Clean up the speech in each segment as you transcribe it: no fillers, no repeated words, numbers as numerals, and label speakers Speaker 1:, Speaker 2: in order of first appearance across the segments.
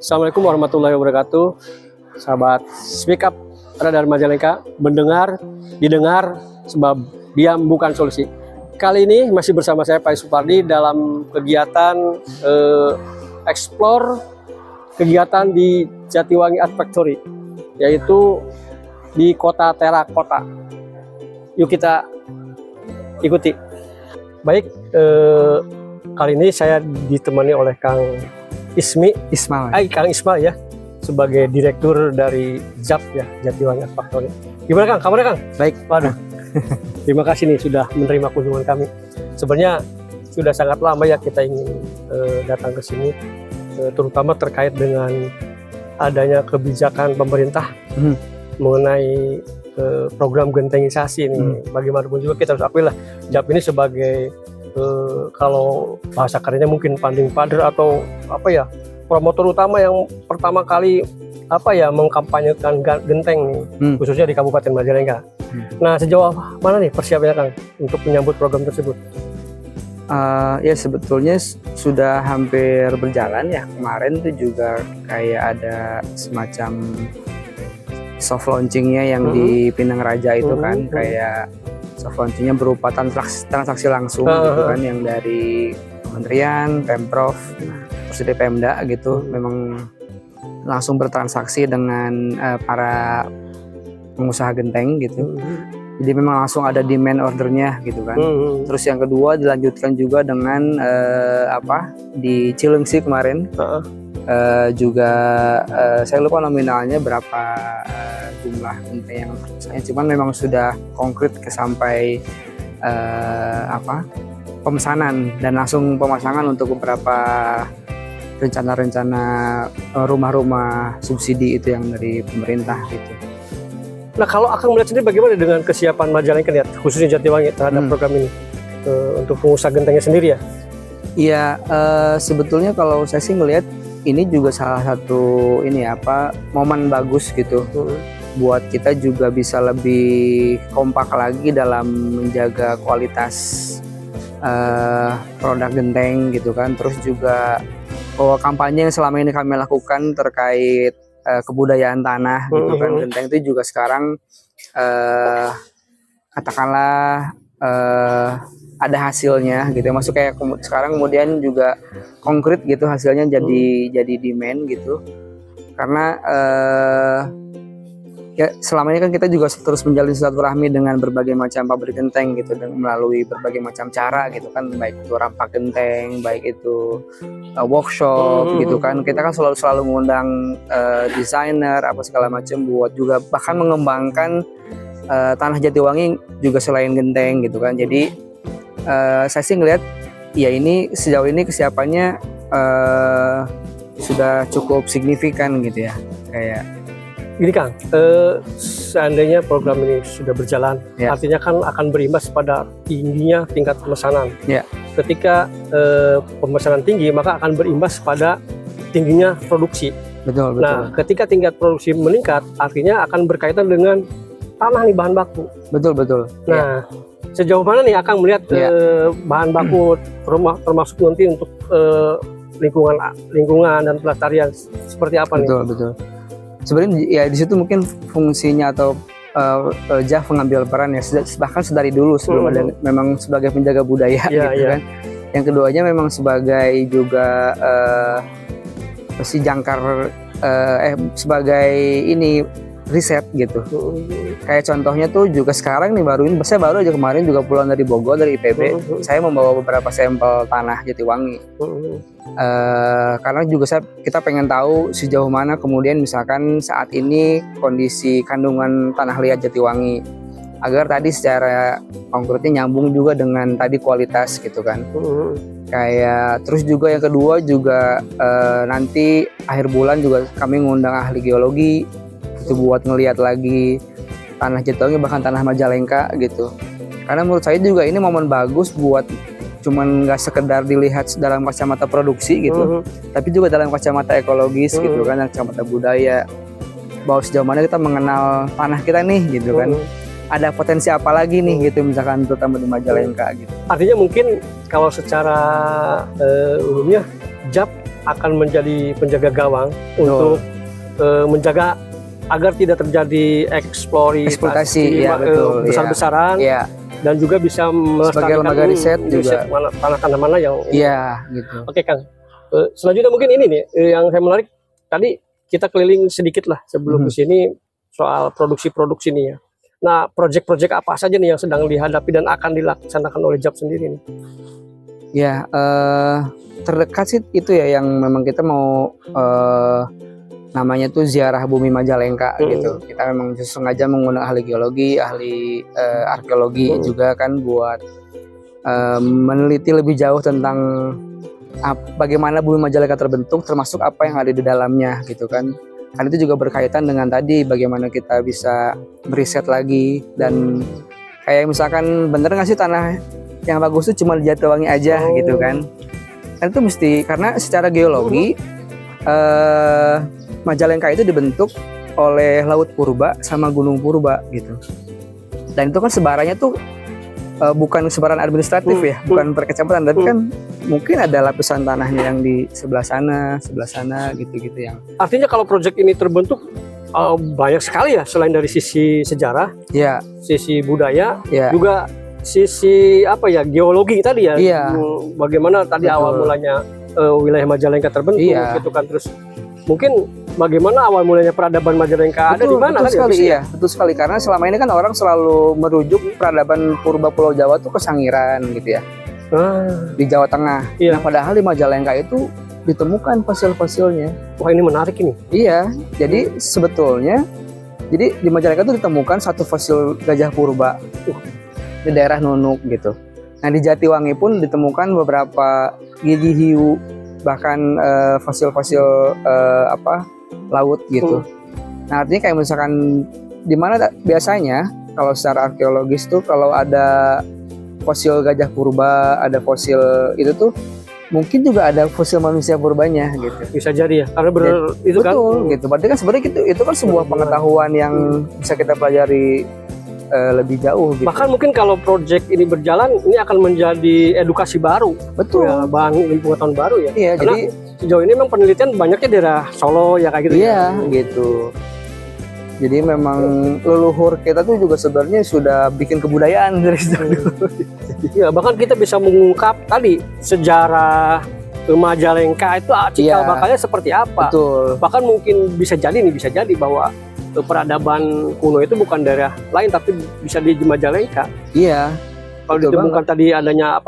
Speaker 1: Assalamualaikum warahmatullahi wabarakatuh. Sahabat Speak Up Radar Majalengka, mendengar, didengar, sebab diam bukan solusi. Kali ini masih bersama saya Pak Supardi dalam kegiatan explore kegiatan di Jatiwangi Art Factory, yaitu di Kota Terakota. Yuk kita ikuti. Baik, kali ini saya ditemani oleh Kang Ismail ya, sebagai direktur dari JAP ya, Jatiwangi Art Factory. Gimana Kang? Kabarnya Kang?
Speaker 2: Baik.
Speaker 1: Waduh. Terima kasih nih sudah menerima kunjungan kami. Sebenarnya sudah sangat lama ya kita ingin datang ke sini, terutama terkait dengan adanya kebijakan pemerintah mengenai program gentengisasi ini. Bagaimanapun juga kita harus akui lah, JAP ini sebagai kalau bahasa kerennya mungkin founding father atau apa ya, promotor utama yang pertama kali mengkampanyekan genteng khususnya di Kabupaten Majalengka. Nah, sejauh mana nih persiapannya Kang untuk menyambut program tersebut?
Speaker 2: Ya sebetulnya sudah hampir berjalan ya. Kemarin tuh juga kayak ada semacam soft launchingnya yang di Pinang Raja itu kan, kayak soft launchingnya berupa transaksi langsung gitu kan, yang dari Kementerian, Pemprov, terus dari Pemda gitu, memang langsung bertransaksi dengan para pengusaha genteng gitu. Jadi memang langsung ada demand ordernya gitu kan. Terus yang kedua dilanjutkan juga dengan di Cilengsi kemarin juga saya lupa nominalnya berapa jumlah genteng yang saya, cuman memang sudah konkret sampai pemesanan dan langsung pemasangan untuk beberapa rencana-rencana rumah-rumah subsidi itu yang dari pemerintah gitu.
Speaker 1: Nah, kalau Akang melihat sendiri bagaimana dengan kesiapan Majalengka ya, khususnya Jatiwangi terhadap program ini untuk pengusaha gentengnya sendiri ya?
Speaker 2: Iya, sebetulnya kalau saya sih melihat ini juga salah satu momen bagus gitu, buat kita juga bisa lebih kompak lagi dalam menjaga kualitas produk genteng gitu kan. Terus juga bahwa kampanye yang selama ini kami lakukan terkait kebudayaan tanah gitu kan, genteng itu juga sekarang katakanlah ada hasilnya gitu, masuk kayak sekarang kemudian juga konkret gitu hasilnya, jadi demand gitu. Karena ya selama ini kan kita juga terus menjalin silaturahmi dengan berbagai macam pabrik genteng gitu, dan melalui berbagai macam cara gitu kan, baik itu rampak genteng, baik itu workshop gitu kan. Kita kan selalu mengundang desainer apa segala macam buat juga bahkan mengembangkan tanah Jatiwangi juga selain genteng gitu kan. Jadi saya sih ngelihat ya ini sejauh ini kesiapannya sudah cukup signifikan gitu ya. Kayak
Speaker 1: gini Kang, seandainya program ini sudah berjalan, artinya kan akan berimbas pada tingginya tingkat pemesanan. Ketika pemesanan tinggi, maka akan berimbas pada tingginya produksi.
Speaker 2: Betul.
Speaker 1: Nah, ketika tingkat produksi meningkat, artinya akan berkaitan dengan tanah nih, bahan baku. Betul. Nah, sejauh mana nih Akang melihat bahan baku termasuk nanti untuk lingkungan dan pelestarian seperti apa nih?
Speaker 2: Betul. Sebenarnya ya di situ mungkin fungsinya atau JAF mengambil peran ya, bahkan sedari dulu sebelum ada, memang sebagai penjaga budaya gitu kan. Yang keduanya memang sebagai juga sebagai ini riset gitu. Kayak contohnya tuh juga sekarang nih saya baru aja kemarin juga pulang dari Bogor, dari IPB, saya membawa beberapa sampel tanah Jatiwangi. Karena juga kita pengen tahu sejauh mana kemudian misalkan saat ini kondisi kandungan tanah liat Jatiwangi, agar tadi secara konkretnya nyambung juga dengan tadi kualitas gitu kan. Kayak terus juga yang kedua juga nanti akhir bulan juga kami ngundang ahli geologi itu buat ngelihat lagi tanah Jatiwangi, bahkan tanah Majalengka gitu. Karena menurut saya juga ini momen bagus buat cuman nggak sekedar dilihat dalam kacamata produksi gitu, tapi juga dalam kacamata ekologis gitu kan, kacamata budaya, bahwa sejauh mana kita mengenal tanah kita nih gitu kan. Ada potensi apa lagi nih gitu, misalkan terutama di Majalengka gitu.
Speaker 1: Artinya mungkin kalau secara umumnya JAP akan menjadi penjaga gawang untuk menjaga agar tidak terjadi
Speaker 2: eksploitasi ya, betul,
Speaker 1: besar-besaran,
Speaker 2: ya.
Speaker 1: Dan juga bisa
Speaker 2: sebagai lembaga riset juga
Speaker 1: tanah-tanah mana yang
Speaker 2: iya gitu.
Speaker 1: Oke Kang, selanjutnya mungkin ini nih yang saya menarik tadi, kita keliling sedikit lah sebelum ke sini soal produksi nih ya. Nah, proyek-proyek apa saja nih yang sedang dihadapi dan akan dilaksanakan oleh JAP sendiri nih?
Speaker 2: Ya, terdekat sih itu ya yang memang kita mau namanya tuh ziarah bumi Majalengka gitu. Kita memang sengaja mengundang ahli geologi, ahli arkeologi juga kan buat meneliti lebih jauh tentang bagaimana bumi Majalengka terbentuk, termasuk apa yang ada di dalamnya gitu kan. Kan itu juga berkaitan dengan tadi bagaimana kita bisa meriset lagi dan kayak misalkan bener nggak sih tanah yang bagus itu cuma di Jatiwangi aja gitu kan. Kan itu mesti karena secara geologi Majalengka itu dibentuk oleh Laut Purba sama Gunung Purba gitu. Dan itu kan sebarannya tuh bukan sebaran administratif ya, bukan per kecamatan, tapi kan mungkin ada lapisan tanahnya yang di sebelah sana gitu-gitu yang.
Speaker 1: Artinya kalau proyek ini terbentuk banyak sekali ya, selain dari sisi sejarah,
Speaker 2: ya,
Speaker 1: sisi budaya,
Speaker 2: ya,
Speaker 1: juga sisi apa ya, geologi tadi ya.
Speaker 2: Iya.
Speaker 1: Bagaimana tadi awal mulanya wilayah Majalengka terbentuk gitu kan, terus mungkin bagaimana awal mulanya peradaban Majalengka ada di mana kan
Speaker 2: sekali,
Speaker 1: ya?
Speaker 2: Betul sekali, karena selama ini kan orang selalu merujuk peradaban purba Pulau Jawa tuh ke Sangiran gitu ya, di Jawa Tengah.
Speaker 1: Iya.
Speaker 2: Nah, padahal di Majalengka itu ditemukan fosil-fosilnya.
Speaker 1: Wah, ini menarik ini.
Speaker 2: Iya, jadi sebetulnya di Majalengka itu ditemukan satu fosil gajah purba di daerah Nunuk gitu. Nah, di Jatiwangi pun ditemukan beberapa gigi hiu, bahkan fosil-fosil laut gitu. Nah, artinya kayak misalkan di mana biasanya kalau secara arkeologis tuh kalau ada fosil gajah purba, ada fosil itu tuh mungkin juga ada fosil manusia purbanya gitu.
Speaker 1: Bisa jadi ya, karena itu kan
Speaker 2: gitu. Berarti kan sebenarnya itu kan sebuah pengetahuan yang bisa kita pelajari lebih jauh gitu.
Speaker 1: Bahkan mungkin kalau proyek ini berjalan, ini akan menjadi edukasi baru.
Speaker 2: Betul.
Speaker 1: Ya, bahan pengetahuan baru ya.
Speaker 2: Iya,
Speaker 1: karena
Speaker 2: jadi
Speaker 1: sejauh ini memang penelitian banyaknya daerah Solo ya kayak gitu.
Speaker 2: Iya, gitu. Jadi memang leluhur kita tuh juga sebenarnya sudah bikin kebudayaan dari dulu.
Speaker 1: Iya, bahkan kita bisa mengungkap tadi sejarah Majalengka itu cikal bakalnya seperti apa.
Speaker 2: Betul.
Speaker 1: Bahkan mungkin bisa jadi bahwa peradaban kuno itu bukan daerah lain tapi bisa di Majalengka.
Speaker 2: Iya.
Speaker 1: Kalau ditemukan tadi adanya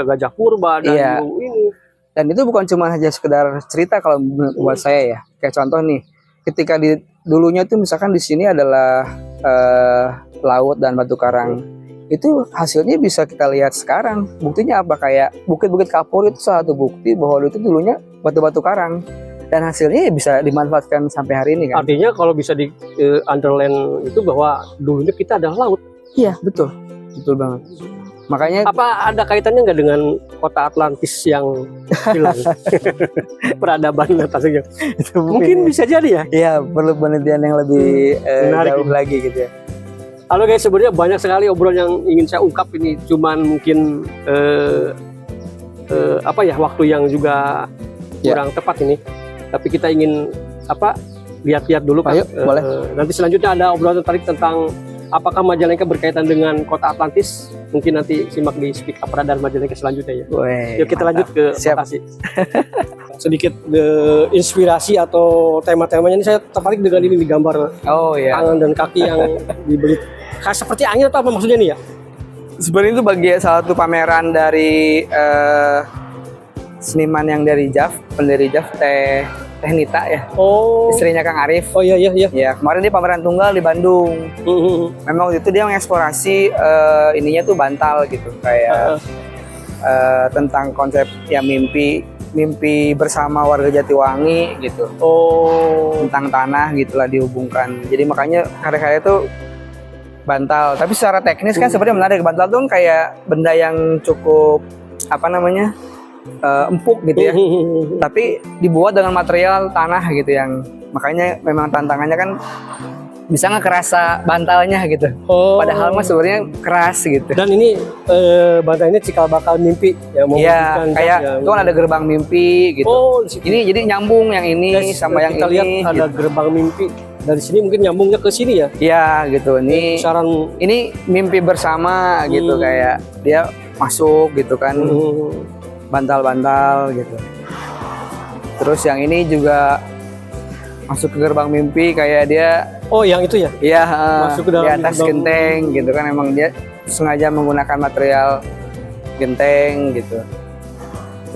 Speaker 1: gajah purba dan ini.
Speaker 2: Dan itu bukan cuma saja sekedar cerita kalau buat saya ya. Kayak contoh nih, ketika dulunya itu misalkan di sini adalah laut dan batu karang. Itu hasilnya bisa kita lihat sekarang. Buktinya apa? Kayak Bukit-Bukit Kapur itu salah satu bukti bahwa itu dulunya batu-batu karang. Dan hasilnya bisa dimanfaatkan sampai hari ini kan.
Speaker 1: Artinya kalau bisa di underline itu bahwa dulunya kita adalah laut.
Speaker 2: Iya, betul. Betul banget. Makanya
Speaker 1: apa ada kaitannya nggak dengan kota Atlantis yang hilang? Peradaban Atlantis. Mungkin bisa jadi ya.
Speaker 2: Iya, perlu penelitian yang lebih jauh lagi gitu ya.
Speaker 1: Halo guys, sebenarnya banyak sekali obrolan yang ingin saya ungkap ini. Cuman mungkin waktu yang juga kurang tepat ini. Tapi kita ingin lihat-lihat dulu kan.
Speaker 2: Boleh.
Speaker 1: Nanti selanjutnya ada obrolan tertarik tentang apakah Majalengka berkaitan dengan kota Atlantis. Mungkin nanti simak di Speak Up Radar Majalengka selanjutnya ya.
Speaker 2: Yuk
Speaker 1: kita lanjut ke
Speaker 2: Siap.
Speaker 1: lokasi. Sedikit inspirasi atau tema-temanya ini saya tertarik dengan ini gambar tangan dan kaki yang dibelit. Seperti angin atau apa maksudnya nih ya?
Speaker 2: Sebenarnya itu bagian salah satu pameran dari seniman yang dari JAF, pendiri JAF, Teh Nita ya. Istrinya Kang Arif.
Speaker 1: Oh iya.
Speaker 2: Ya, kemarin dia pameran tunggal di Bandung. Memang waktu itu dia mengeksplorasi ininya tuh bantal gitu, kayak tentang konsep ya mimpi bersama warga Jatiwangi gitu. Tentang tanah gitulah dihubungkan. Jadi makanya karya-karya itu bantal. Tapi secara teknis kan sebenarnya menarik. Bantal tuh kayak benda yang cukup empuk gitu ya. Tapi dibuat dengan material tanah gitu yang makanya memang tantangannya kan bisa nggak kerasa bantalnya gitu.
Speaker 1: Oh.
Speaker 2: Padahal mah sebenarnya keras gitu.
Speaker 1: Dan ini bantal ini cikal bakal mimpi ya, mau
Speaker 2: Iya,
Speaker 1: memberikan
Speaker 2: kayak
Speaker 1: zat yang-
Speaker 2: itu kan ada gerbang mimpi gitu.
Speaker 1: Oh, di situ.
Speaker 2: Ini jadi nyambung yang ini
Speaker 1: Guys,
Speaker 2: sama yang
Speaker 1: kita
Speaker 2: ini.
Speaker 1: lihat ada
Speaker 2: gitu.
Speaker 1: gerbang mimpi. Dari sini mungkin nyambungnya ke sini ya.
Speaker 2: Iya gitu.
Speaker 1: Saran
Speaker 2: Ini mimpi bersama gitu, kayak dia masuk gitu kan, bantal-bantal gitu. Terus yang ini juga masuk ke gerbang mimpi, kayak dia
Speaker 1: oh yang itu ya.
Speaker 2: ya
Speaker 1: Masuk ke dalam
Speaker 2: di atas
Speaker 1: gerbang.
Speaker 2: genteng gitu kan, emang dia sengaja menggunakan material genteng gitu.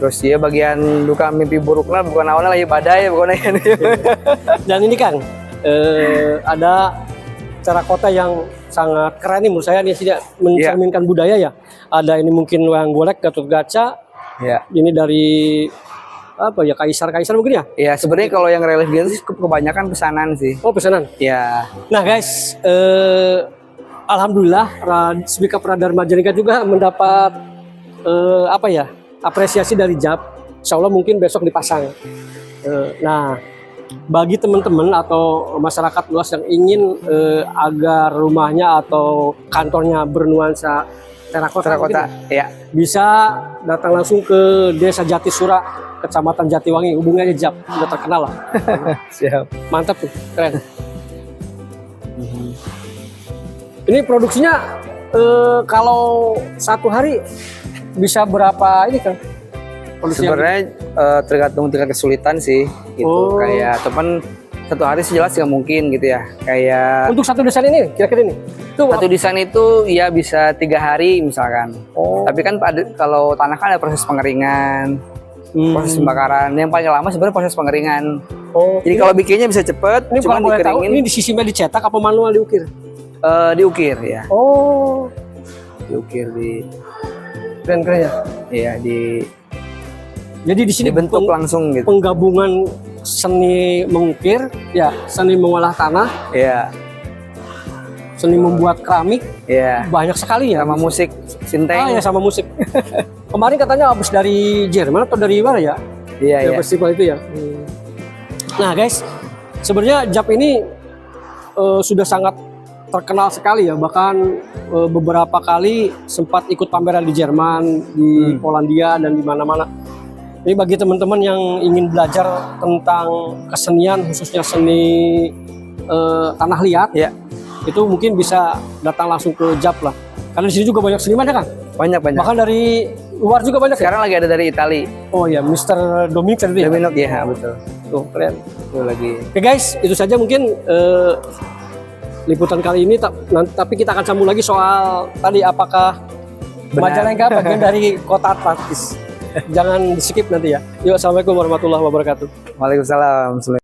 Speaker 2: Terus dia bagian duka mimpi buruknya bukan awalnya lagi badai, bukan
Speaker 1: Dan ini Kang, ada terakota yang sangat keren nih menurut saya, nih tidak mencerminkan budaya ya. Ada ini mungkin wayang golek, Gatot Kaca.
Speaker 2: ya.
Speaker 1: Ini dari apa ya, kaisar mungkin ya?
Speaker 2: Ya sebenarnya kalau yang relief gitu sih kebanyakan pesanan sih.
Speaker 1: Oh pesanan.
Speaker 2: Ya,
Speaker 1: Nah guys, alhamdulillah Speak Up Radar Majalengka juga mendapat apa ya, apresiasi dari JAP. Insya Allah mungkin besok dipasang. Nah, bagi teman-teman atau masyarakat luas yang ingin agar rumahnya atau kantornya bernuansa terakota,
Speaker 2: terakota. Ya,
Speaker 1: bisa datang langsung ke Desa Jatisura, Kecamatan Jatiwangi. Hubungi aja JAP, udah terkenal lah.
Speaker 2: siap.
Speaker 1: Mantap tuh, keren. Ini produksinya kalau satu hari bisa berapa ini kan? Produksinya?
Speaker 2: Sebenarnya tergantung tingkat kesulitan sih gitu.
Speaker 1: Oh.
Speaker 2: Kayak teman satu hari sih jelas nggak mungkin gitu ya. Kayak
Speaker 1: Untuk satu desain ini kira-kira ini. Itu
Speaker 2: satu desain itu ya bisa 3 hari misalkan.
Speaker 1: Oh.
Speaker 2: Tapi kan kalau tanah kan ada proses pengeringan, proses pembakaran. Yang paling lama sebenarnya proses pengeringan.
Speaker 1: Oh.
Speaker 2: Jadi kalau bikinnya bisa cepet,
Speaker 1: ini
Speaker 2: cuma
Speaker 1: kalau boleh tahu,
Speaker 2: dikeringin,
Speaker 1: ini di sistemnya dicetak apa manual diukir?
Speaker 2: diukir ya.
Speaker 1: Oh.
Speaker 2: Diukir
Speaker 1: Keren-keren ya.
Speaker 2: ya
Speaker 1: Jadi di sini
Speaker 2: dibentuk langsung gitu.
Speaker 1: penggabungan seni mengukir, ya, seni mengolah tanah,
Speaker 2: Ya,
Speaker 1: seni membuat keramik,
Speaker 2: ya.
Speaker 1: banyak sekali ya.
Speaker 2: Sama musik sinteng.
Speaker 1: Ah ya, sama musik. Kemarin katanya habis dari Jerman atau dari mana ya?
Speaker 2: Iya,
Speaker 1: Ya,
Speaker 2: iya.
Speaker 1: festival itu ya. Nah guys, sebenarnya JAP ini sudah sangat terkenal sekali ya. Bahkan beberapa kali sempat ikut pameran di Jerman, di Polandia dan di mana-mana. Ini bagi teman-teman yang ingin belajar tentang kesenian, khususnya seni tanah liat,
Speaker 2: Ya,
Speaker 1: itu mungkin bisa datang langsung ke JAP lah. Karena di sini juga banyak seniman ya kan?
Speaker 2: banyak.
Speaker 1: Bahkan dari luar juga banyak. Ya?
Speaker 2: Sekarang lagi ada dari Itali.
Speaker 1: Oh ya, Mr. Dominic tadi ya.
Speaker 2: Dominok ya, betul.
Speaker 1: Tuh, keren.
Speaker 2: Tuh lagi.
Speaker 1: Oke guys, itu saja mungkin liputan kali ini. Tapi kita akan sambung lagi soal tadi apakah
Speaker 2: Benar.
Speaker 1: Majalengka bagian dari kota Atlantis. Jangan di skip nanti ya. Yuk, assalamualaikum warahmatullahi wabarakatuh.
Speaker 2: Waalaikumsalam.